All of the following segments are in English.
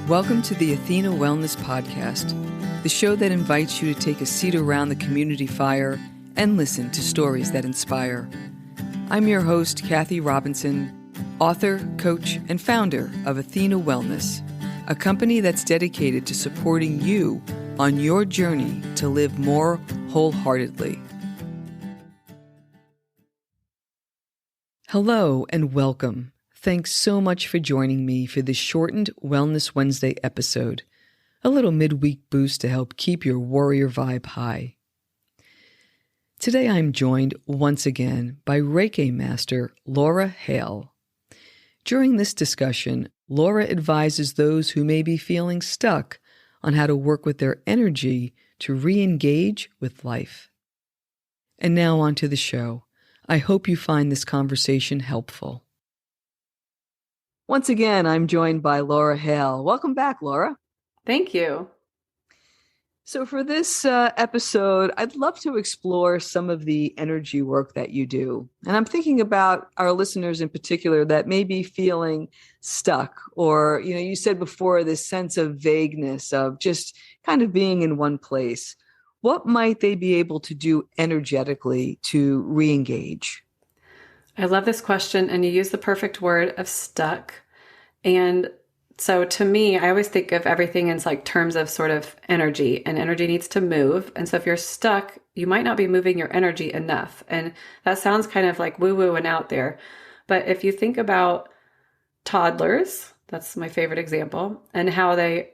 Welcome to the Athena Wellness Podcast, the show that invites you to take a seat around the community fire and listen to stories that inspire. I'm your host, Kathy Robinson, author, coach, and founder of Athena Wellness, a company that's dedicated to supporting you on your journey to live more wholeheartedly. Hello and welcome. Thanks so much for joining me for this shortened Wellness Wednesday episode, a little midweek boost to help keep your warrior vibe high. Today I'm joined once again by Reiki Master Laura Haehl. During this discussion, Laura advises those who may be feeling stuck on how to work with their energy to re-engage with life. And now on to the show. I hope you find this conversation helpful. Once again, I'm joined by Laura Haehl. Welcome back, Laura. Thank you. So for this episode, I'd love to explore some of the energy work that you do. And I'm thinking about our listeners in particular that may be feeling stuck or, you said before, this sense of vagueness of just kind of being in one place. What might they be able to do energetically to re-engage? I love this question, and you use the perfect word of stuck. And so to me, I always think of everything in like terms of sort of energy, and energy needs to move. And so if you're stuck, you might not be moving your energy enough. And that sounds kind of like woo-woo and out there. But if you think about toddlers, that's my favorite example, and how they,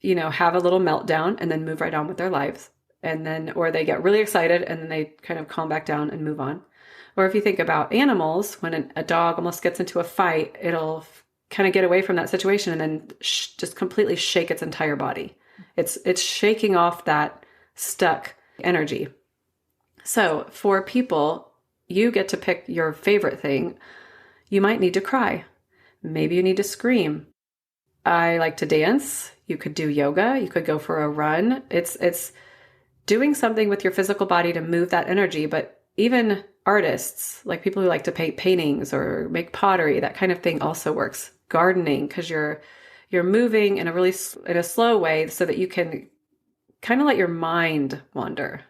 have a little meltdown and then move right on with their lives. And then, or they get really excited and then they kind of calm back down and move on. Or if you think about animals, when a dog almost gets into a fight, it'll kind of get away from that situation and then just completely shake its entire body. It's shaking off that stuck energy. So for people, you get to pick your favorite thing. You might need to cry. Maybe you need to scream. I like to dance. You could do yoga. You could go for a run. It's doing something with your physical body to move that energy. But even artists, like people who like to paint paintings or make pottery, that kind of thing also works. Gardening, because you're moving in a slow way so that you can kind of let your mind wander.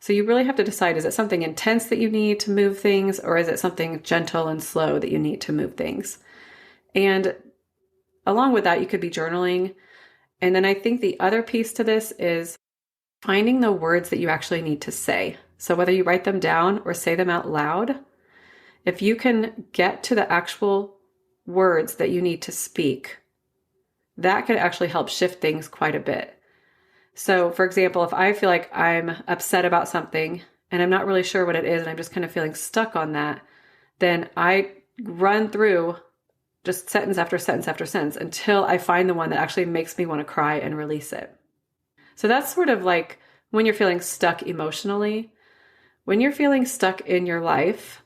So you really have to decide, is it something intense that you need to move things, or is it something gentle and slow that you need to move things? And along with that, you could be journaling. And then I think the other piece to this is finding the words that you actually need to say. So whether you write them down or say them out loud, if you can get to the actual words that you need to speak, that could actually help shift things quite a bit. So for example, if I feel like I'm upset about something and I'm not really sure what it is and I'm just kind of feeling stuck on that, then I run through just sentence after sentence after sentence until I find the one that actually makes me want to cry and release it. So that's sort of like when you're feeling stuck emotionally. When you're feeling stuck in your life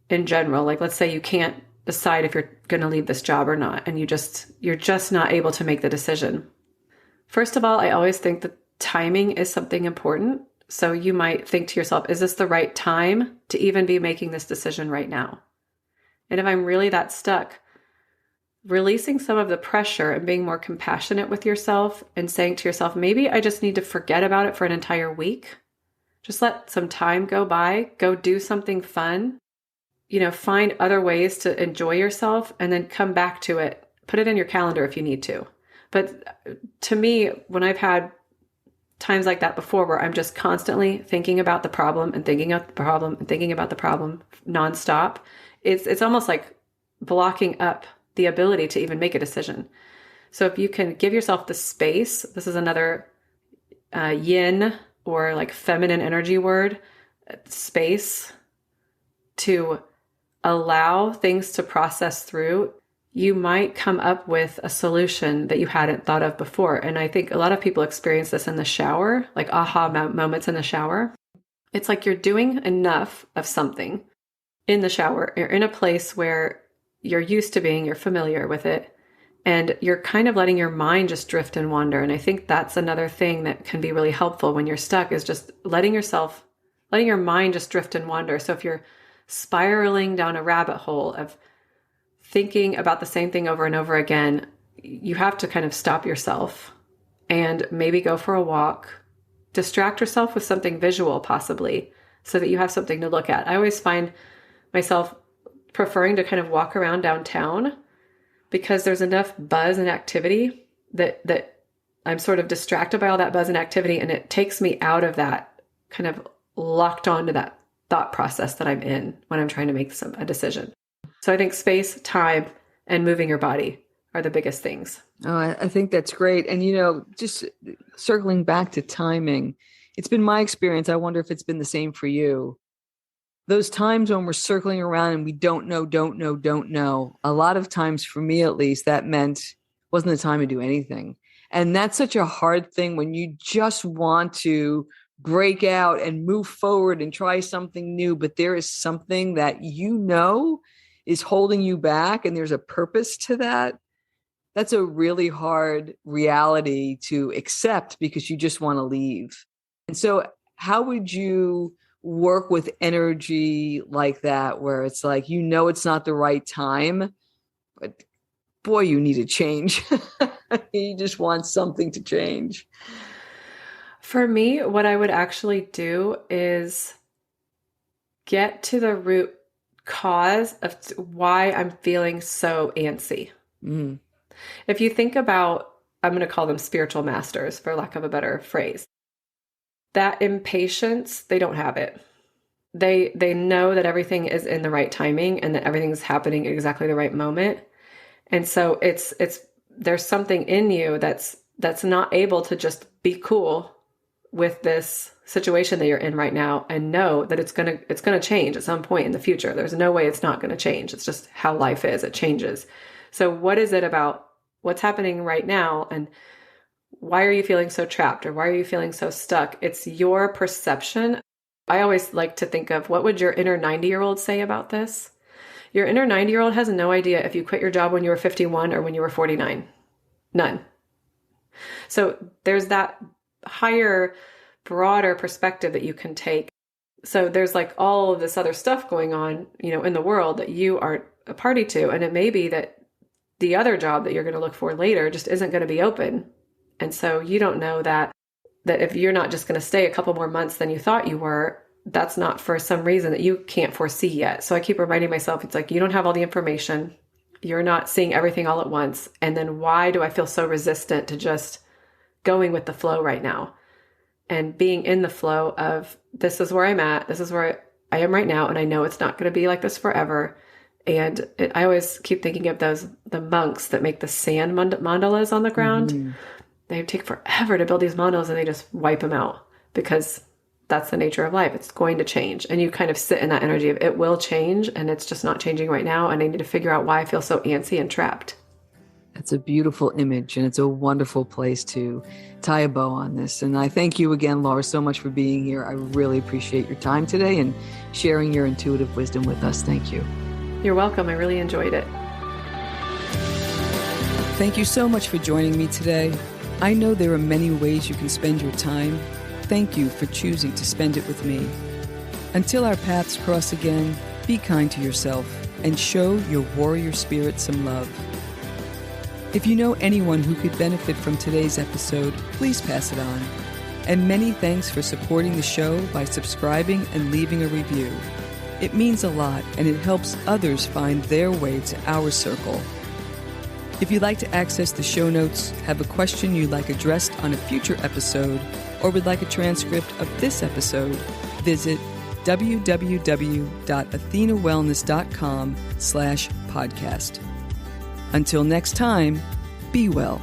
in general, like let's say you can't decide if you're going to leave this job or not, and you're just not able to make the decision. First of all, I always think that timing is something important. So you might think to yourself, is this the right time to even be making this decision right now? And if I'm really that stuck, releasing some of the pressure and being more compassionate with yourself and saying to yourself, maybe I just need to forget about it for an entire week. Just let some time go by, go do something fun, find other ways to enjoy yourself and then come back to it. Put it in your calendar if you need to. But to me, when I've had times like that before where I'm just constantly thinking about the problem and thinking of the problem and thinking about the problem nonstop, it's almost like blocking up the ability to even make a decision. So if you can give yourself the space, this is another yin or like feminine energy word, space, to allow things to process through, you might come up with a solution that you hadn't thought of before. And I think a lot of people experience this in the shower, like aha moments in the shower. It's like you're doing enough of something in the shower. You're in a place where you're used to being, you're familiar with it, and you're kind of letting your mind just drift and wander. And I think that's another thing that can be really helpful when you're stuck, is just letting your mind just drift and wander. So if you're spiraling down a rabbit hole of thinking about the same thing over and over again, you have to kind of stop yourself and maybe go for a walk, distract yourself with something visual possibly, so that you have something to look at. I always find myself preferring to kind of walk around downtown because there's enough buzz and activity that I'm sort of distracted by all that buzz and activity, and it takes me out of that kind of locked onto that thought process that I'm in when I'm trying to make a decision. So I think space, time, and moving your body are the biggest things. Oh, I think that's great. And, just circling back to timing, it's been my experience. I wonder if it's been the same for you. Those times when we're circling around and we don't know. A lot of times, for me at least, that meant wasn't the time to do anything. And that's such a hard thing when you just want to break out and move forward and try something new, but there is something that is holding you back, and there's a purpose to that. That's a really hard reality to accept because you just want to leave. And so how would you work with energy like that, where it's like, it's not the right time, but boy, you need a change. You just want something to change. For me, what I would actually do is get to the root cause of why I'm feeling so antsy. Mm. If you think about, I'm going to call them spiritual masters, for lack of a better phrase, that impatience, they don't have it. They know that everything is in the right timing and that everything's happening at exactly the right moment. And so there's something in you that's not able to just be cool with this situation that you're in right now and know that it's going to change at some point in the future. There's no way it's not going to change. It's just how life is. It changes. So what is it about what's happening right now, and why are you feeling so trapped, or why are you feeling so stuck? It's your perception. I always like to think of, what would your inner 90-year-old say about this? Your inner 90-year-old has no idea if you quit your job when you were 51 or when you were 49. None. So there's that higher, broader perspective that you can take. So there's like all of this other stuff going on, in the world that you aren't a party to. And it may be that the other job that you're going to look for later just isn't going to be open. And so you don't know that if you're not just going to stay a couple more months than you thought you were, that's not for some reason that you can't foresee yet. So I keep reminding myself, it's like, you don't have all the information. You're not seeing everything all at once. And then why do I feel so resistant to just going with the flow right now and being in the flow of, this is where I'm at. This is where I am right now. And I know it's not going to be like this forever. And I always keep thinking of the monks that make the sand mandalas on the ground. Mm-hmm. They take forever to build these mandalas and they just wipe them out because that's the nature of life. It's going to change. And you kind of sit in that energy of, it will change and it's just not changing right now. And I need to figure out why I feel so antsy and trapped. It's a beautiful image, and it's a wonderful place to tie a bow on this. And I thank you again, Laura, so much for being here. I really appreciate your time today and sharing your intuitive wisdom with us. Thank you. You're welcome. I really enjoyed it. Thank you so much for joining me today. I know there are many ways you can spend your time. Thank you for choosing to spend it with me. Until our paths cross again, be kind to yourself and show your warrior spirit some love. If you know anyone who could benefit from today's episode, please pass it on. And many thanks for supporting the show by subscribing and leaving a review. It means a lot, and it helps others find their way to our circle. If you'd like to access the show notes, have a question you'd like addressed on a future episode, or would like a transcript of this episode, visit www.athenawellness.com/podcast. Until next time, be well.